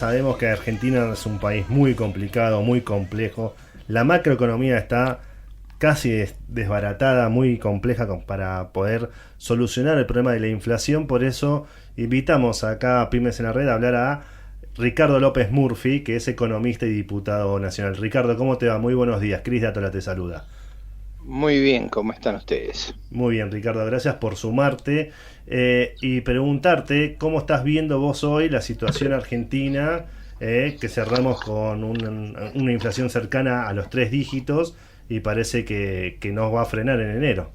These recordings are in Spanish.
Sabemos que Argentina es un país muy complicado, muy complejo. La macroeconomía está casi desbaratada, muy compleja para poder solucionar el problema de la inflación. Por eso invitamos acá a Pymes en la Red a hablar a Ricardo López Murphy, que es economista y diputado nacional. Ricardo, ¿cómo te va? Muy buenos días. Cris de Atola te saluda. Muy bien, ¿cómo están ustedes? Muy bien, Ricardo, gracias por sumarte y preguntarte cómo estás viendo vos hoy la situación argentina, que cerramos con una inflación cercana a los 3 dígitos y parece que nos va a frenar en enero.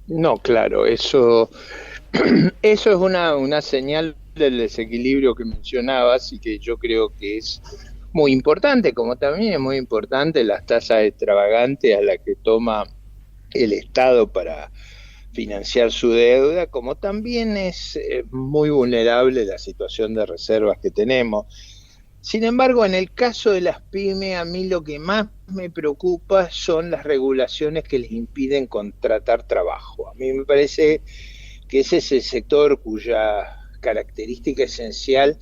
No, claro, eso es una señal del desequilibrio que mencionabas y que yo creo que es muy importante, como también es muy importante las tasas extravagantes a las que toma el Estado para financiar su deuda, como también es muy vulnerable la situación de reservas que tenemos. Sin embargo, en el caso de las pymes, a mí lo que más me preocupa son las regulaciones que les impiden contratar trabajo. A mí me parece que ese es el sector cuya característica esencial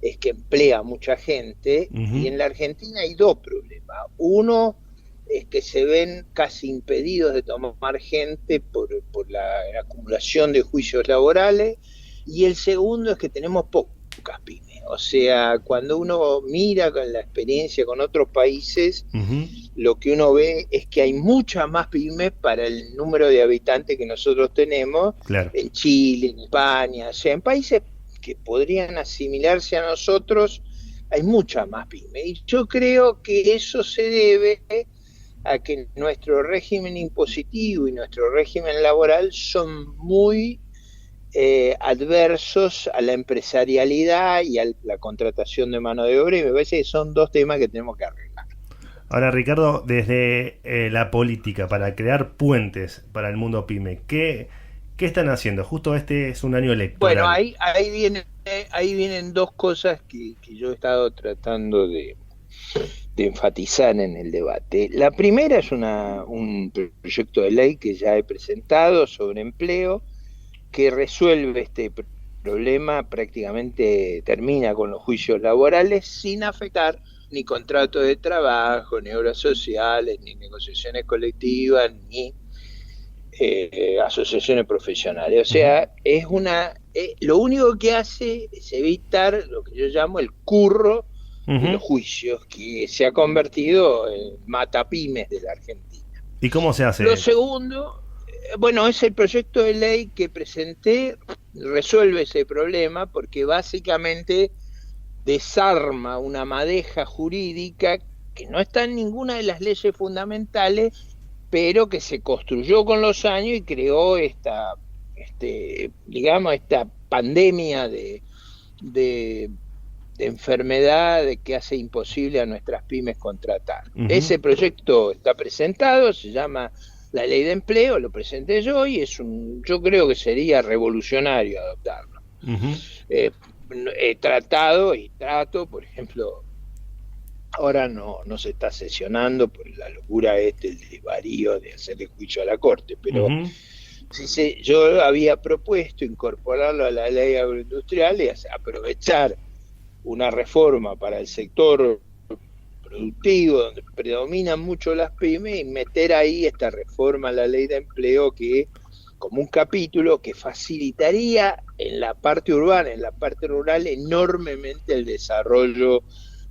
es que emplea mucha gente y Ujú. en la Argentina hay dos problemas. Uno es que se ven casi impedidos de tomar gente por la acumulación de juicios laborales y el segundo es que tenemos pocas pymes. O sea, cuando uno mira con la experiencia con otros países, Ujú. lo que uno ve es que hay muchas más pymes para el número de habitantes que nosotros tenemos Claro. en Chile, en España, o sea, en países que podrían asimilarse a nosotros, hay muchas más pymes. Y yo creo que eso se debe a que nuestro régimen impositivo y nuestro régimen laboral son muy adversos a la empresarialidad y a la contratación de mano de obra, y me parece que son dos temas que tenemos que arreglar. Ahora, Ricardo, desde la política, para crear puentes para el mundo pyme, ¿qué están haciendo? Justo este es un año Bueno, electoral. ahí vienen dos cosas que yo he estado tratando de enfatizar en el debate. La primera es un proyecto de ley que ya he presentado sobre empleo, que resuelve este problema, prácticamente termina con los juicios laborales sin afectar ni contratos de trabajo, ni obras sociales, ni negociaciones colectivas, ni asociaciones profesionales. O Ujú. sea, lo único que hace es evitar lo que yo llamo el curro de Ujú. los juicios, que se ha convertido en matapymes de la Argentina. ¿Y cómo se Lo hace? segundo, bueno, es el proyecto de ley que presenté, resuelve ese problema porque básicamente desarma una madeja jurídica que no está en ninguna de las leyes fundamentales, pero que se construyó con los años y creó digamos, esta pandemia de, de enfermedad que hace imposible a nuestras pymes contratar. Ujú. Ese proyecto está presentado, se llama la ley de empleo, lo presenté yo y yo creo que sería revolucionario adoptarlo. Ujú. Eh, He tratado y trato, por ejemplo, ahora no se está sesionando por la locura el desvarío de hacerle juicio a la Corte, pero Ujú. yo había propuesto incorporarlo a la ley agroindustrial y aprovechar una reforma para el sector productivo, donde predominan mucho las pymes, y meter ahí esta reforma a la ley de empleo que como un capítulo que facilitaría en la parte urbana, en la parte rural, enormemente el desarrollo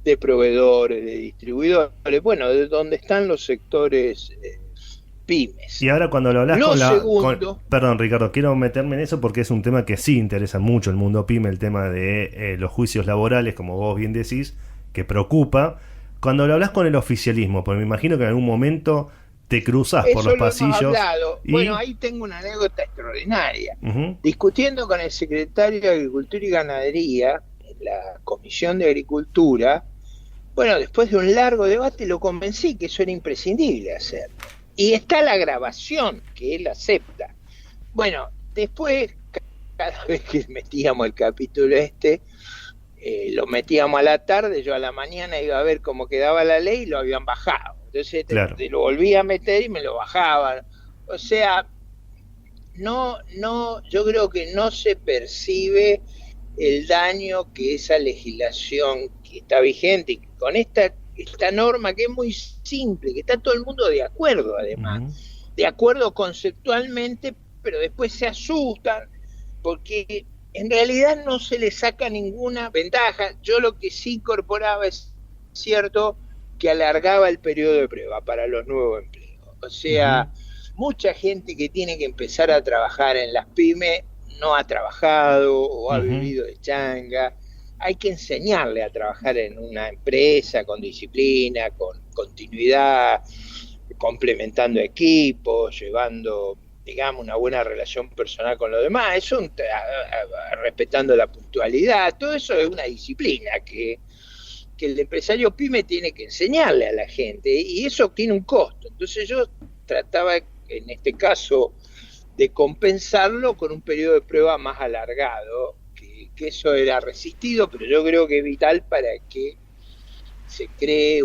de proveedores, de distribuidores, bueno, de donde están los sectores Y pymes. ahora cuando lo hablas Lo con segundo, Perdón, Ricardo, quiero meterme en eso porque es un tema que sí interesa mucho el mundo pyme, el tema de los juicios laborales, como vos bien decís, que preocupa. Cuando lo hablas con el oficialismo, porque me imagino que en algún momento te cruzás por los eso lo hemos pasillos hablado. Bueno, y... ahí tengo una anécdota extraordinaria. Ujú. Discutiendo con el secretario de Agricultura y Ganadería en la Comisión de Agricultura, bueno, después de un largo debate lo convencí que eso era imprescindible hacerlo. Y está la grabación que él acepta. Bueno, después, cada vez que metíamos el capítulo lo metíamos a la tarde, yo a la mañana iba a ver cómo quedaba la ley y lo habían bajado. Entonces Claro. te lo volví a meter y me lo bajaban. O sea, yo creo que no se percibe el daño que esa legislación que está vigente, con esta norma que es muy simple, que está todo el mundo de acuerdo además, de acuerdo conceptualmente, pero después se asustan porque en realidad no se le saca ninguna ventaja. Yo lo que sí incorporaba es cierto que alargaba el periodo de prueba para los nuevos empleos. O sea, mucha gente que tiene que empezar a trabajar en las pymes no ha trabajado o ha vivido de changa. Hay que enseñarle a trabajar en una empresa con disciplina, con continuidad, complementando equipos, llevando, digamos, una buena relación personal con los demás, respetando la puntualidad. Todo eso es una disciplina que el empresario pyme tiene que enseñarle a la gente, y eso tiene un costo. Entonces yo trataba, en este caso, de compensarlo con un periodo de prueba más alargado, que eso era resistido, pero yo creo que es vital para que se cree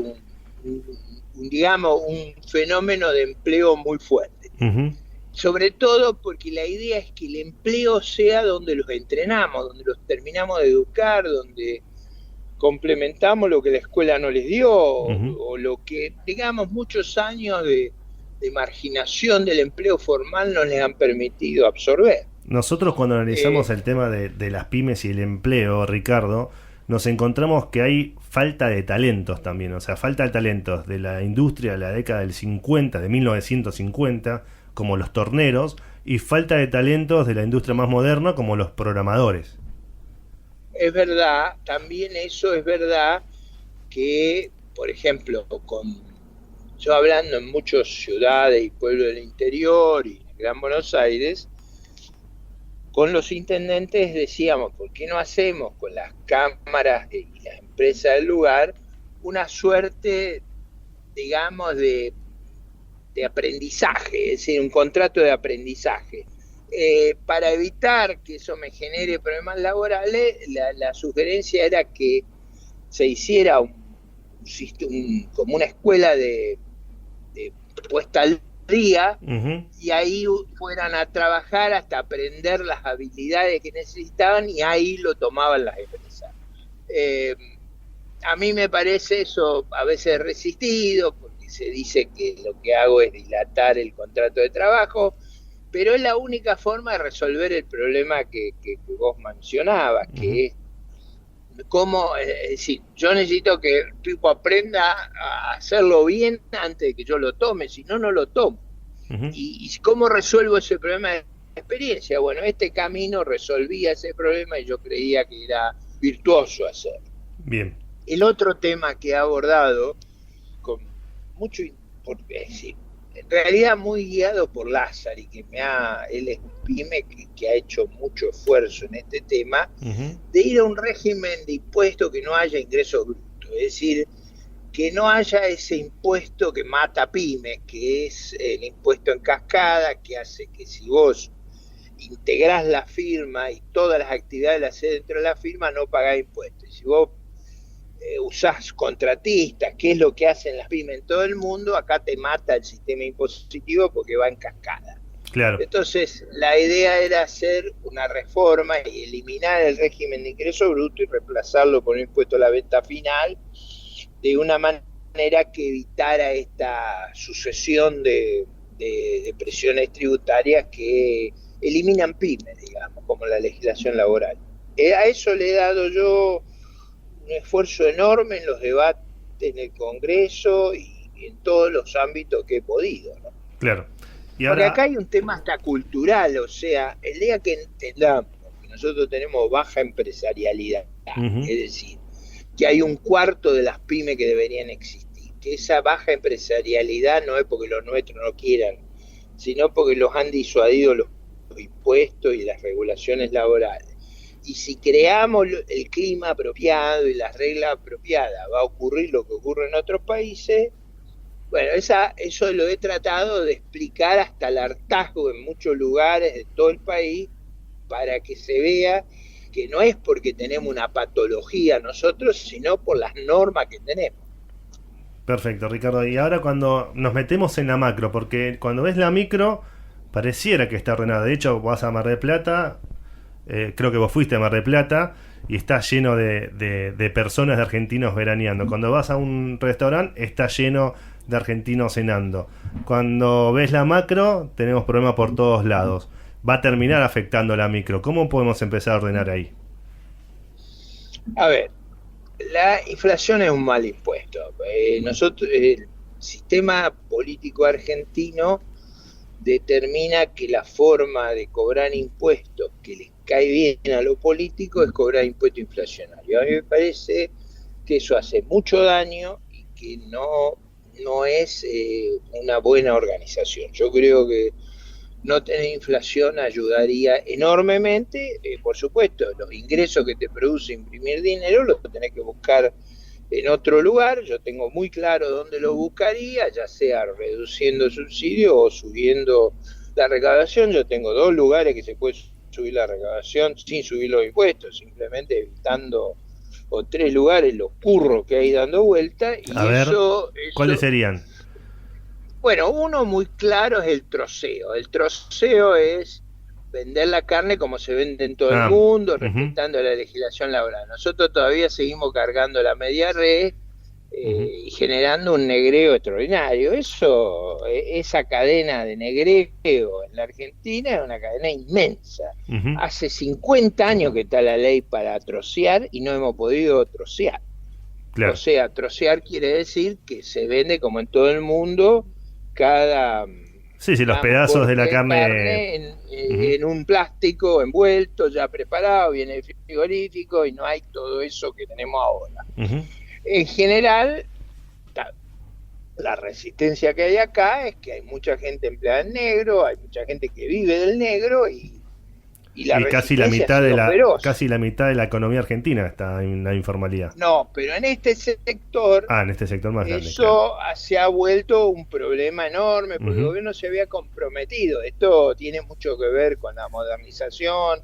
digamos, un fenómeno de empleo muy fuerte. Sobre todo porque la idea es que el empleo sea donde los entrenamos, donde los terminamos de educar, donde complementamos lo que la escuela no les dio, o lo que, digamos, muchos años de marginación del empleo formal no les han permitido absorber. Nosotros, cuando analizamos el tema de las pymes y el empleo, Ricardo, nos encontramos que hay falta de talentos también. O sea, falta de talentos de la industria de la década del 50, de 1950, como los torneros, y falta de talentos de la industria más moderna, como los programadores. Es verdad, también eso es verdad, que, por ejemplo, yo hablando en muchas ciudades y pueblos del interior y en Gran Buenos Aires, con los intendentes decíamos, ¿por qué no hacemos con las cámaras y las empresas del lugar una suerte, digamos, de aprendizaje, es decir, un contrato de aprendizaje? Para evitar que eso me genere problemas laborales, la sugerencia era que se hiciera como una escuela de puesta al día, y ahí fueran a trabajar hasta aprender las habilidades que necesitaban, y ahí lo tomaban las empresas. A mí me parece eso a veces resistido, porque se dice que lo que hago es dilatar el contrato de trabajo, pero es la única forma de resolver el problema que vos mencionabas, que es cómo, es decir, yo necesito que el tipo aprenda a hacerlo bien antes de que yo lo tome, si no, no lo tomo. Y cómo resuelvo ese problema de experiencia. Bueno, este camino resolvía ese problema y yo creía que era virtuoso hacerlo. Bien. El otro tema que he abordado con mucho, es decir, en realidad muy guiado por Lázaro, y que él es un pyme que ha hecho mucho esfuerzo en este tema, de ir a un régimen de impuesto que no haya ingreso bruto, es decir, que no haya ese impuesto que mata pymes, que es el impuesto en cascada, que hace que si vos integrás la firma y todas las actividades las haces dentro de la firma, no pagás impuestos. Y si vos usás contratistas, que es lo que hacen las pymes en todo el mundo, acá te mata el sistema impositivo porque va en cascada. Claro. Entonces, la idea era hacer una reforma y eliminar el régimen de ingreso bruto y reemplazarlo por un impuesto a la venta final, de una manera que evitara esta sucesión de presiones tributarias que eliminan pymes, digamos, como la legislación laboral. A eso le he dado yo un esfuerzo enorme en los debates en el Congreso y en todos los ámbitos que he podido, ¿no? Claro. Y porque ahora... acá hay un tema hasta cultural, o sea, el día que entendamos que nosotros tenemos baja empresarialidad, es decir, que hay un cuarto de las pymes que deberían existir, que esa baja empresarialidad no es porque los nuestros no quieran, sino porque los han disuadido los impuestos y las regulaciones laborales. Y si creamos el clima apropiado y las reglas apropiadas, va a ocurrir lo que ocurre en otros países. Bueno, eso lo he tratado de explicar hasta el hartazgo en muchos lugares de todo el país, para que se vea que no es porque tenemos una patología nosotros, sino por las normas que tenemos. Perfecto, Ricardo. Y ahora cuando nos metemos en la macro, porque cuando ves la micro, pareciera que está ordenada. De hecho, vas a Mar del Plata, creo que vos fuiste a Mar del Plata y está lleno de personas, de argentinos veraneando. Cuando vas a un restaurante está lleno de argentinos cenando. Cuando ves la macro tenemos problemas por todos lados. Va a terminar afectando la micro. ¿Cómo podemos empezar a ordenar ahí? A ver, la inflación es un mal impuesto. Nosotros, el sistema político argentino determina que la forma de cobrar impuestos que les cae bien a los políticos es cobrar impuesto inflacionario. A mí me parece que eso hace mucho daño y que no es una buena organización. Yo creo que no tener inflación ayudaría enormemente. Por supuesto, los ingresos que te produce imprimir dinero los tenés que buscar en otro lugar. Yo tengo muy claro dónde lo buscaría, ya sea reduciendo subsidios o subiendo la recaudación. Yo tengo 2 lugares que se puede subir la recaudación sin subir los impuestos, simplemente evitando, o 3 lugares los curros que hay dando vuelta. Y a ver, ¿cuáles serían? Bueno, uno muy claro es el troceo. El troceo es vender la carne como se vende en todo el mundo, respetando la legislación laboral. Nosotros todavía seguimos cargando la media red y generando un negreo extraordinario. Esa cadena de negreo en la Argentina es una cadena inmensa. Hace 50 años que está la ley para trocear y no hemos podido trocear. Claro. O sea, trocear quiere decir que se vende como en todo el mundo cada... Sí, los pedazos de la carne en un plástico envuelto, ya preparado, viene el frigorífico y no hay todo eso que tenemos ahora. En general, la resistencia que hay acá es que hay mucha gente empleada en negro, hay mucha gente que vive del negro y casi la mitad de la economía argentina está en la informalidad. No, pero en este sector, en este sector más grande, eso se ha vuelto un problema enorme porque el gobierno se había comprometido. Esto tiene mucho que ver con la modernización.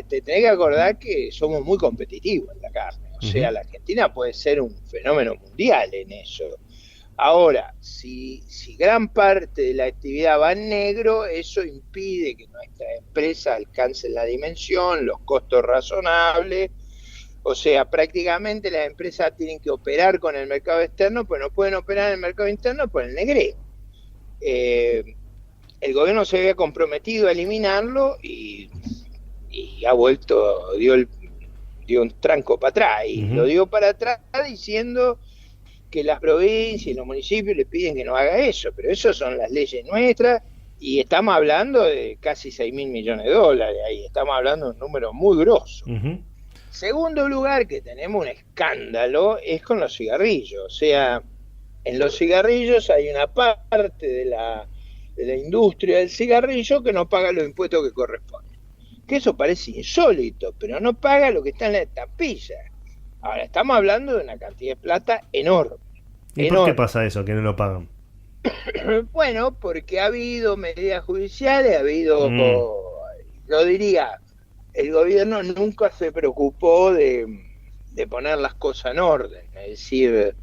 Te tenés que acordar que somos muy competitivos en la carne. O sea, la Argentina puede ser un fenómeno mundial en eso. Ahora, si gran parte de la actividad va en negro, eso impide que nuestra empresa alcance la dimensión, los costos razonables. O sea, prácticamente las empresas tienen que operar con el mercado externo, pues no pueden operar en el mercado interno por el negreo. El gobierno se había comprometido a eliminarlo y ha vuelto, dio un tranco para atrás, y lo dio para atrás diciendo que las provincias y los municipios le piden que no haga eso, pero eso son las leyes nuestras y estamos hablando de casi 6.000 millones de dólares ahí, estamos hablando de un número muy grosso. Segundo lugar, que tenemos un escándalo, es con los cigarrillos. O sea, en los cigarrillos hay una parte de la industria del cigarrillo que no paga los impuestos que corresponden. Que eso parece insólito, pero no paga lo que está en la estampilla. Ahora, estamos hablando de una cantidad de plata enorme. ¿Y por qué pasa eso, que no lo pagan? Bueno, porque ha habido medidas judiciales, ha habido, yo diría, el gobierno nunca se preocupó de poner las cosas en orden, es decir,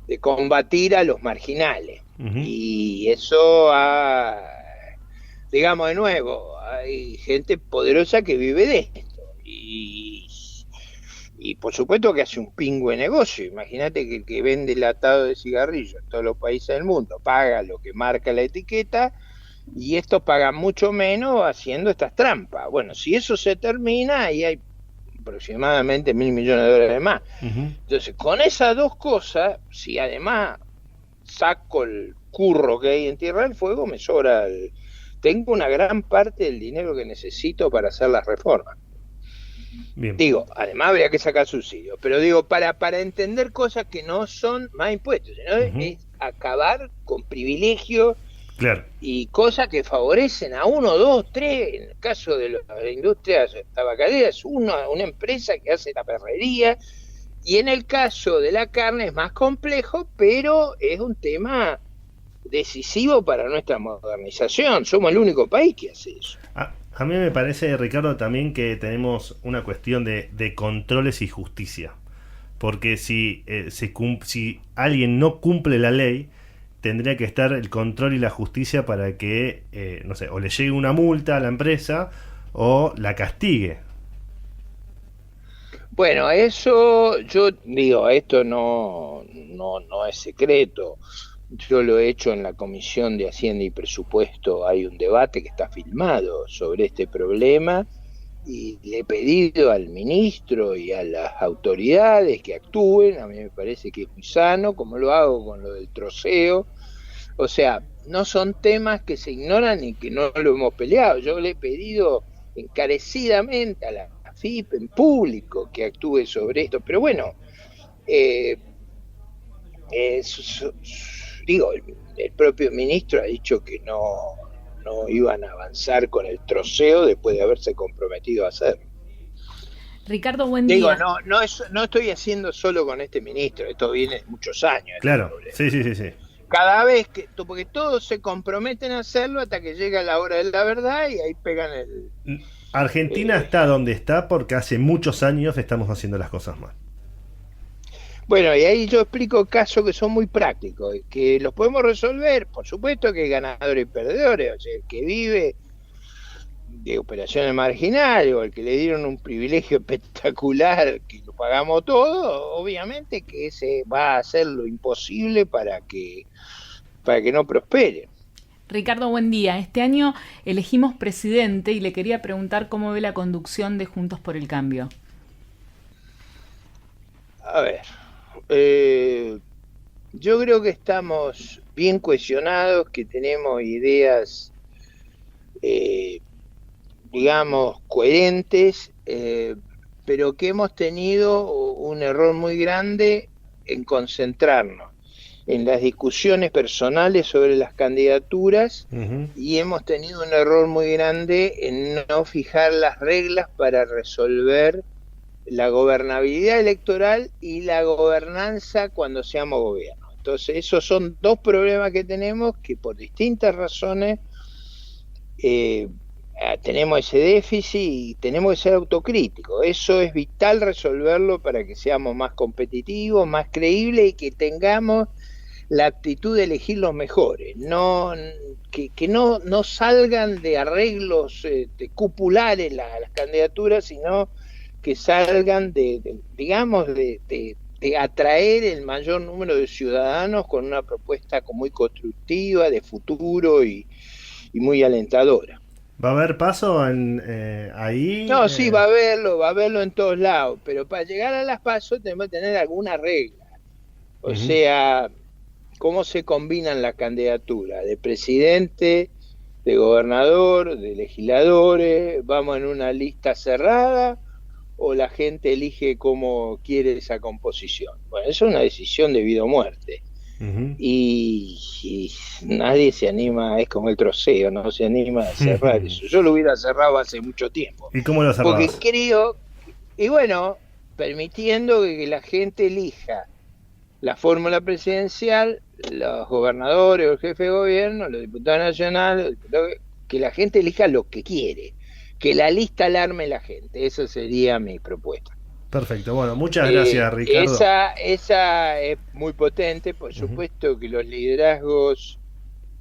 de combatir a los marginales. Y eso digamos de nuevo, hay gente poderosa que vive de esto. Y por supuesto que hace un pingüe negocio. Imagínate que el que vende latado de cigarrillos en todos los países del mundo paga lo que marca la etiqueta y estos pagan mucho menos haciendo estas trampas. Bueno, si eso se termina, ahí hay aproximadamente 1.000 millones de dólares más. Entonces, con esas dos cosas, si además saco el curro que hay en Tierra del Fuego, me sobra tengo una gran parte del dinero que necesito para hacer las reformas. Bien. Digo, además habría que sacar subsidios, pero digo, para entender cosas que no son más impuestos, sino es acabar con privilegios y cosas que favorecen a 1, 2, 3, en el caso de las industrias tabacaleras, una empresa que hace la perrería, y en el caso de la carne es más complejo, pero es un tema decisivo para nuestra modernización. Somos el único país que hace eso. A mí me parece, Ricardo, también que tenemos una cuestión de controles y justicia. Porque si alguien no cumple la ley, tendría que estar el control y la justicia para que, no sé, o le llegue una multa a la empresa, o la castigue. Bueno, eso yo digo, esto no es secreto. Yo lo he hecho en la Comisión de Hacienda y Presupuesto, hay un debate que está filmado sobre este problema y le he pedido al ministro y a las autoridades que actúen. A mí me parece que es muy sano, como lo hago con lo del troceo. O sea, no son temas que se ignoran y que no lo hemos peleado. Yo le he pedido encarecidamente a la AFIP en público que actúe sobre esto, pero bueno, eh, digo, el propio ministro ha dicho que no iban a avanzar con el troceo después de haberse comprometido a hacerlo. Ricardo, buen Digo, día. no estoy haciendo solo con este ministro, esto viene de muchos años. Claro, sí. Cada vez porque todos se comprometen a hacerlo hasta que llega la hora de la verdad y ahí pegan el... Argentina está donde está porque hace muchos años estamos haciendo las cosas mal. Bueno, y ahí yo explico casos que son muy prácticos, que los podemos resolver. Por supuesto que hay ganadores y perdedores, o sea, el que vive de operaciones marginales o el que le dieron un privilegio espectacular que lo pagamos todo, obviamente que ese va a hacer lo imposible para que no prospere. Ricardo, buen día. Este año elegimos presidente y le quería preguntar cómo ve la conducción de Juntos por el Cambio. A ver, yo creo que estamos bien cohesionados, que tenemos ideas, digamos, coherentes, pero que hemos tenido un error muy grande en concentrarnos en las discusiones personales sobre las candidaturas, y hemos tenido un error muy grande en no fijar las reglas para resolver la gobernabilidad electoral y la gobernanza cuando seamos gobierno. Entonces, esos son dos problemas que tenemos, que por distintas razones tenemos ese déficit y tenemos que ser autocríticos. Eso es vital resolverlo para que seamos más competitivos, más creíbles y que tengamos la actitud de elegir los mejores, que no salgan de arreglos de cupulares las candidaturas, sino que salgan de atraer el mayor número de ciudadanos con una propuesta muy constructiva, de futuro y muy alentadora. ¿Va a haber paso ahí? No, sí, va a haberlo en todos lados, pero para llegar a las pasos tenemos que tener alguna regla. O sea, cómo se combinan las candidaturas de presidente, de gobernador, de legisladores. ¿Vamos en una lista cerrada o la gente elige cómo quiere esa composición? Bueno, eso es una decisión de vida o muerte. Y nadie se anima, es como el troceo, no se anima a cerrar eso. Yo lo hubiera cerrado hace mucho tiempo. ¿Y cómo lo cerrabas? Porque creo, y bueno, permitiendo que la gente elija la fórmula presidencial, los gobernadores o el jefe de gobierno, los diputados nacionales, que la gente elija lo que quiere, que la lista la arme la gente. Esa sería mi propuesta. Perfecto, bueno, muchas gracias, Ricardo. Esa es muy potente, por supuesto que los liderazgos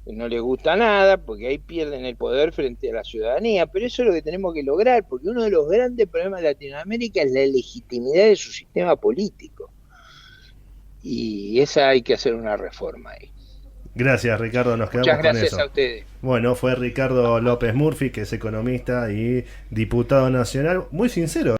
no les gusta nada, porque ahí pierden el poder frente a la ciudadanía, pero eso es lo que tenemos que lograr, porque uno de los grandes problemas de Latinoamérica es la legitimidad de su sistema político. Y esa hay que hacer una reforma ahí. Gracias, Ricardo, nos quedamos Muchas con gracias eso. A ustedes. Bueno, fue Ricardo López Murphy, que es economista y diputado nacional, muy sincero.